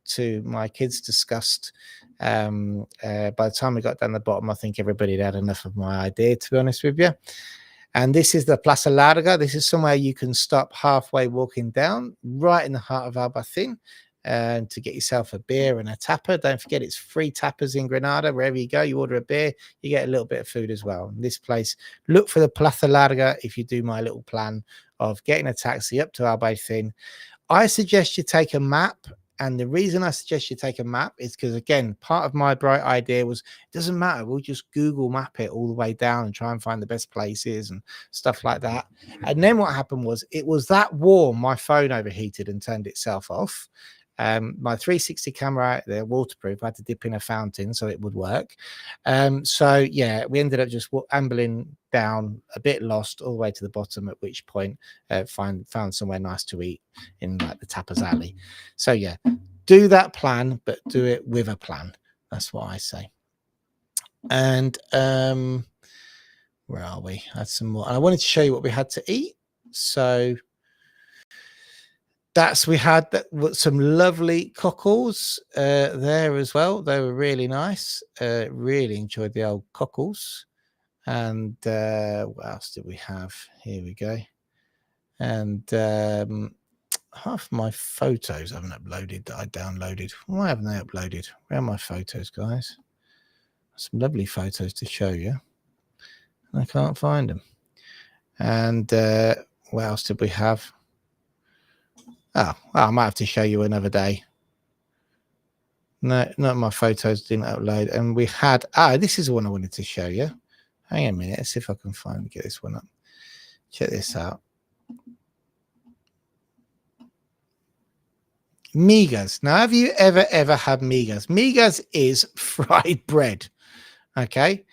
to my kids' disgust. By the time we got down the bottom, I think everybody had enough of my idea, to be honest with you. And this is the Plaza Larga. This is somewhere you can stop halfway walking down, right in the heart of Albaicin, to get yourself a beer and a tapa. Don't forget, it's free tapas in Granada. Wherever you go, you order a beer, you get a little bit of food as well. In this place, look for the Plaza Larga if you do my little plan of getting a taxi up to Albaicin. I suggest you take a map. And the reason I suggest you take a map is because, again, part of my bright idea was it doesn't matter. We'll just Google map it all the way down and try and find the best places and stuff like that. And then what happened was it was that warm, my phone overheated and turned itself off. My 360 camera, they're waterproof. I had to dip in a fountain so it would work. So yeah, we ended up just ambling down, a bit lost, all the way to the bottom. At which point, found somewhere nice to eat in like the tapas alley. So yeah, do that plan, but do it with a plan. That's what I say. And where are we? I had some more. And I wanted to show you what we had to eat. So we had some lovely cockles there as well. They were really nice. Really enjoyed the old cockles. And what else did we have? Here we go. And half my photos I haven't uploaded that I downloaded. Why haven't they uploaded? Where are my photos, guys? Some lovely photos to show you. I can't find them. And what else did we have? Oh, well, I might have to show you another day. No, not my photos didn't upload. And we had, this is the one I wanted to show you. Hang on a minute. Let's see if I can get this one up. Check this out. Migas. Now, have you ever had migas? Migas is fried bread. Okay.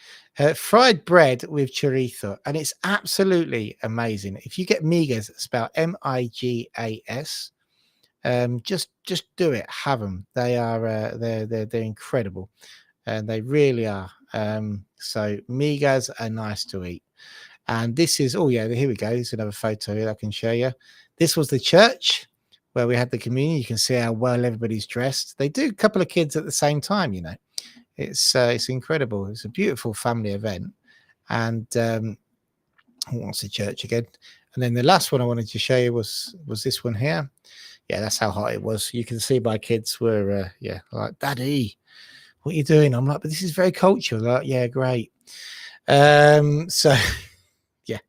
Fried bread with chorizo, and it's absolutely amazing. If you get migas, spelled M-I-G-A-S, just do it. Have them. They are they're incredible, and they really are. So migas are nice to eat. And this is here we go. Here's another photo here I can show you. This was the church where we had the communion. You can see how well everybody's dressed. They do a couple of kids at the same time, you know. It's incredible. It's a beautiful family event. And what's the church again? And then the last one I wanted to show you was this one here. Yeah, that's how hot it was. You can see my kids were like, Daddy, what are you doing? I'm like, but this is very cultural. Like, yeah, great. So yeah,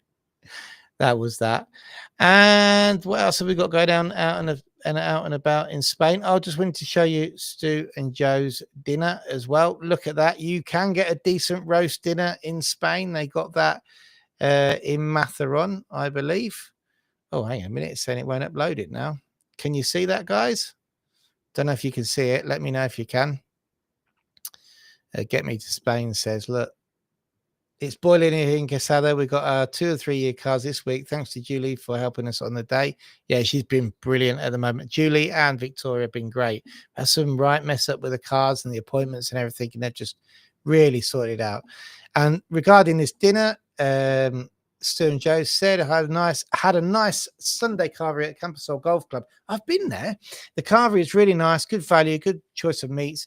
that was that. And what else have we got going down out and about in Spain? I just wanted to show you Stu and Joe's dinner as well. Look at that. You can get a decent roast dinner in Spain. They got that in Matheron, I believe. Oh, hang on a minute. It's saying it won't upload it now. Can you see that, guys? Don't know if you can see it. Let me know if you can. Get Me to Spain says, look, it's boiling here in Quesada. We've got 2 or 3 year cars this week. Thanks to Julie for helping us on the day. Yeah, she's been brilliant at the moment. Julie and Victoria have been great. Had some right mess up with the cars and the appointments and everything, and they've just really sorted out. And regarding this dinner, Stu and Joe said I had a nice Sunday carvery at Campasol Golf Club. I've been there. The carvery is really nice, good value, good choice of meats.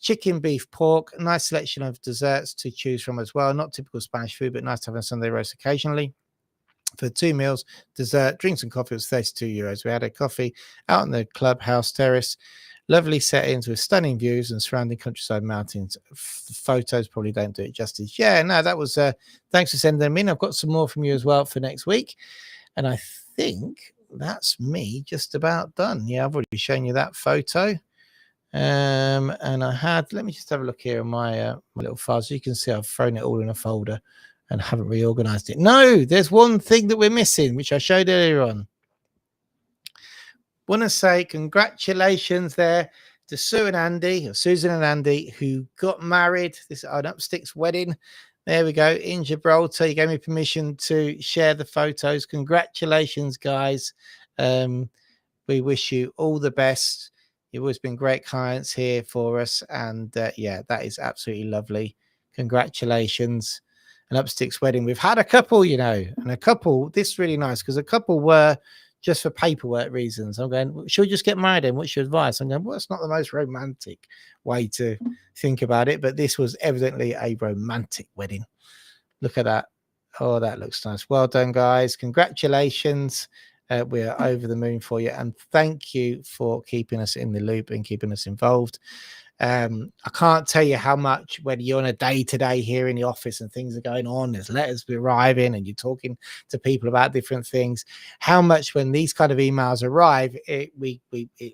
Chicken, beef, pork, nice selection of desserts to choose from as well. Not typical Spanish food, but nice to have a Sunday roast occasionally. For 2 meals, dessert, drinks and coffee, it was €32. We had a coffee out on the clubhouse terrace. Lovely settings with stunning views and surrounding countryside mountains. Photos probably don't do it justice. Yeah, no, that was thanks for sending them in. I've got some more from you as well for next week. And I think that's me just about done. Yeah, I've already shown you that photo. And I had, let me just have a look here on my little file. So you can see I've thrown it all in a folder and haven't reorganized it. No, there's one thing that we're missing, which I showed earlier on. Want to say congratulations there to Susan and Andy, who got married. This is an Upsticks wedding. There we go, in Gibraltar. You gave me permission to share the photos. Congratulations, guys. We wish you all the best. You've always been great clients here for us. And yeah, that is absolutely lovely. Congratulations. An Upsticks wedding. We've had a couple, you know, and a couple, this is really nice because a couple were just for paperwork reasons. I'm going, should we just get married then? What's your advice? I'm going, well, it's not the most romantic way to think about it, but this was evidently a romantic wedding. Look at that. Oh, that looks nice. Well done, guys. Congratulations. We're over the moon for you. And thank you for keeping us in the loop and keeping us involved. I can't tell you how much when you're on a day-to-day here in the office and things are going on, there's letters arriving and you're talking to people about different things, how much when these kind of emails arrive, it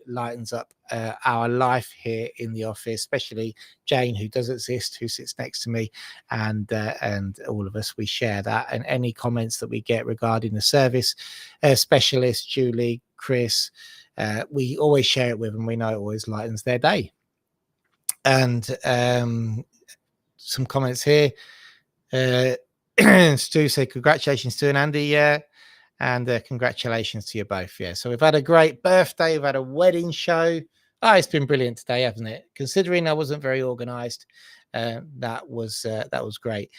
lightens up our life here in the office, especially Jane, who does exist, who sits next to me, and all of us, we share that. And any comments that we get regarding the service specialist, Julie, Chris, we always share it with them. We know it always lightens their day. And some comments here. Stu said, congratulations to Andy. And congratulations to you both. Yeah. So we've had a great birthday. We've had a wedding show. Oh, it's been brilliant today, hasn't it? Considering I wasn't very organized, that was great.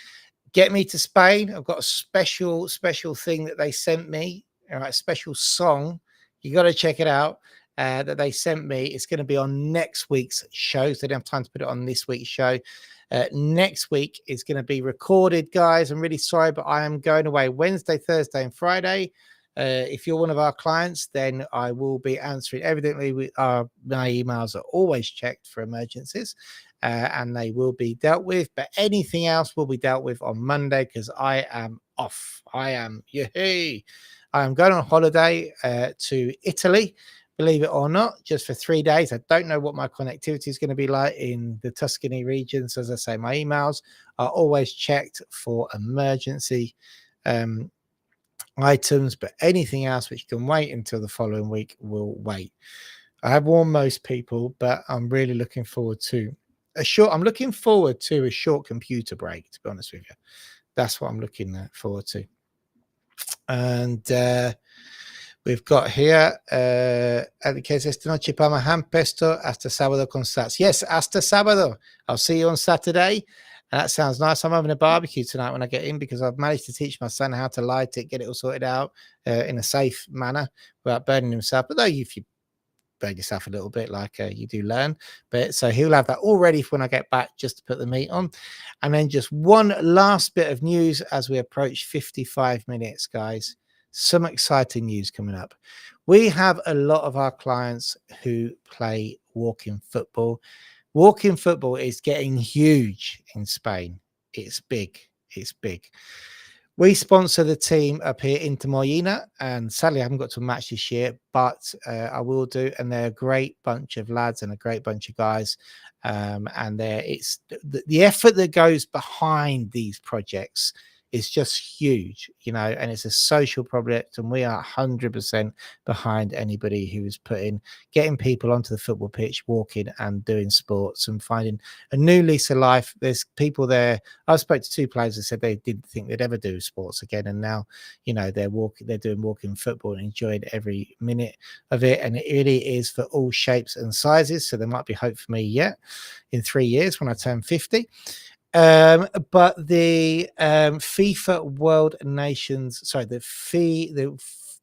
Get Me to Spain. I've got a special thing that they sent me. All right, special song. You got to check it out. That they sent me. It's going to be on next week's show, so I don't have time to put it on this week's show. Next week is going to be recorded, guys. I'm really sorry, but I am going away Wednesday, Thursday, and Friday. If you're one of our clients, then I will be answering. Evidently, my emails are always checked for emergencies, and they will be dealt with. But anything else will be dealt with on Monday because I am off. I am going on holiday to Italy. Believe it or not, just for 3 days. I don't know what my connectivity is going to be like in the Tuscany region. So as I say, my emails are always checked for emergency items, but anything else which can wait until the following week will wait. I have warned most people, but I'm really looking forward to a short computer break, to be honest with you. That's what I'm looking forward to. And we've got here, esta noche Parma pesto hasta sábado con sats. Yes, hasta sábado. I'll see you on Saturday. And that sounds nice. I'm having a barbecue tonight when I get in because I've managed to teach my son how to light it, get it all sorted out in a safe manner without burning himself. But though if you burn yourself a little bit, like you do learn. But so he'll have that all ready for when I get back, just to put the meat on. And then just one last bit of news as we approach 55 minutes, guys. Some exciting news coming up. We have a lot of our clients who play walking football. Walking football is getting huge in Spain. It's big. It's big. We sponsor the team up here in Molina, and sadly I haven't got to a match this year, but I will do. And they're a great bunch of lads and a great bunch of guys. And it's the effort that goes behind these projects is just huge, you know, and it's a social project, and we are 100% behind anybody who is getting people onto the football pitch, walking and doing sports and finding a new lease of life. There's people there. I spoke to 2 players that said they didn't think they'd ever do sports again, and now, you know, they're doing walking football and enjoying every minute of it. And it really is for all shapes and sizes. So there might be hope for me yet in 3 years when I turn 50. But the FIFA World Nations, sorry, the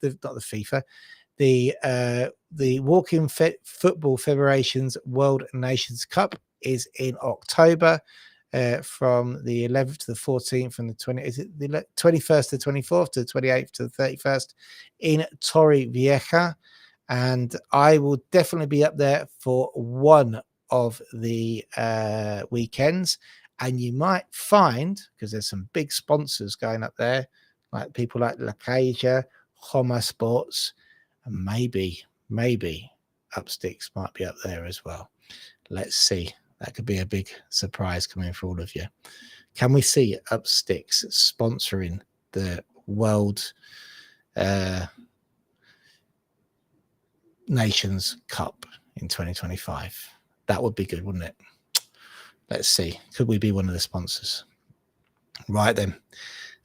not the FIFA, the Walking Football Federation's World Nations Cup is in October, from the 11th to the 14th, from the 21st to the 24th to the 28th to the 31st in Torrevieja. And I will definitely be up there for one of the weekends. And you might find, because there's some big sponsors going up there, like people like La Caja, Homa Sports, and maybe Upsticks might be up there as well. Let's see. That could be a big surprise coming for all of you. Can we see Upsticks sponsoring the World Nations Cup in 2025? That would be good, wouldn't it? Let's see. Could we be one of the sponsors? Right then.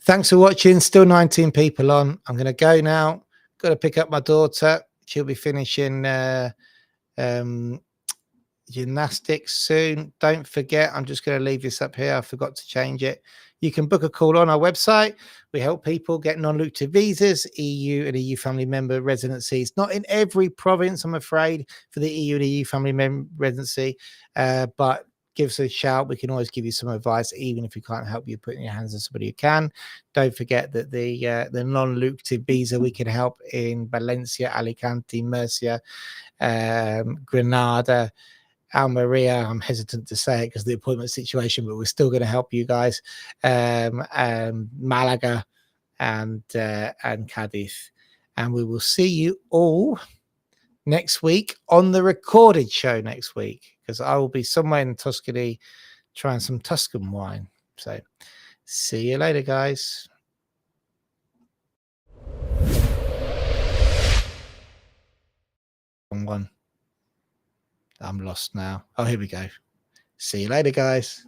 Thanks for watching. Still 19 people on. I'm going to go now. Got to pick up my daughter. She'll be finishing gymnastics soon. Don't forget, I'm just going to leave this up here. I forgot to change it. You can book a call on our website. We help people get non-lucrative visas, EU and EU family member residencies. Not in every province, I'm afraid, for the EU and EU family member residency, but give us a shout. We can always give you some advice, even if we can't help you, putting your hands on somebody who can. Don't forget that the non-lucrative visa, we can help in Valencia, Alicante, Murcia, Granada, Almeria. I'm hesitant to say it because of the appointment situation, but we're still going to help you guys. Malaga and Cadiz. And we will see you all next week on the recorded show next week, because I will be somewhere in Tuscany trying some Tuscan wine. So see you later, guys. One. I'm lost now. Oh, here we go. See you later, guys.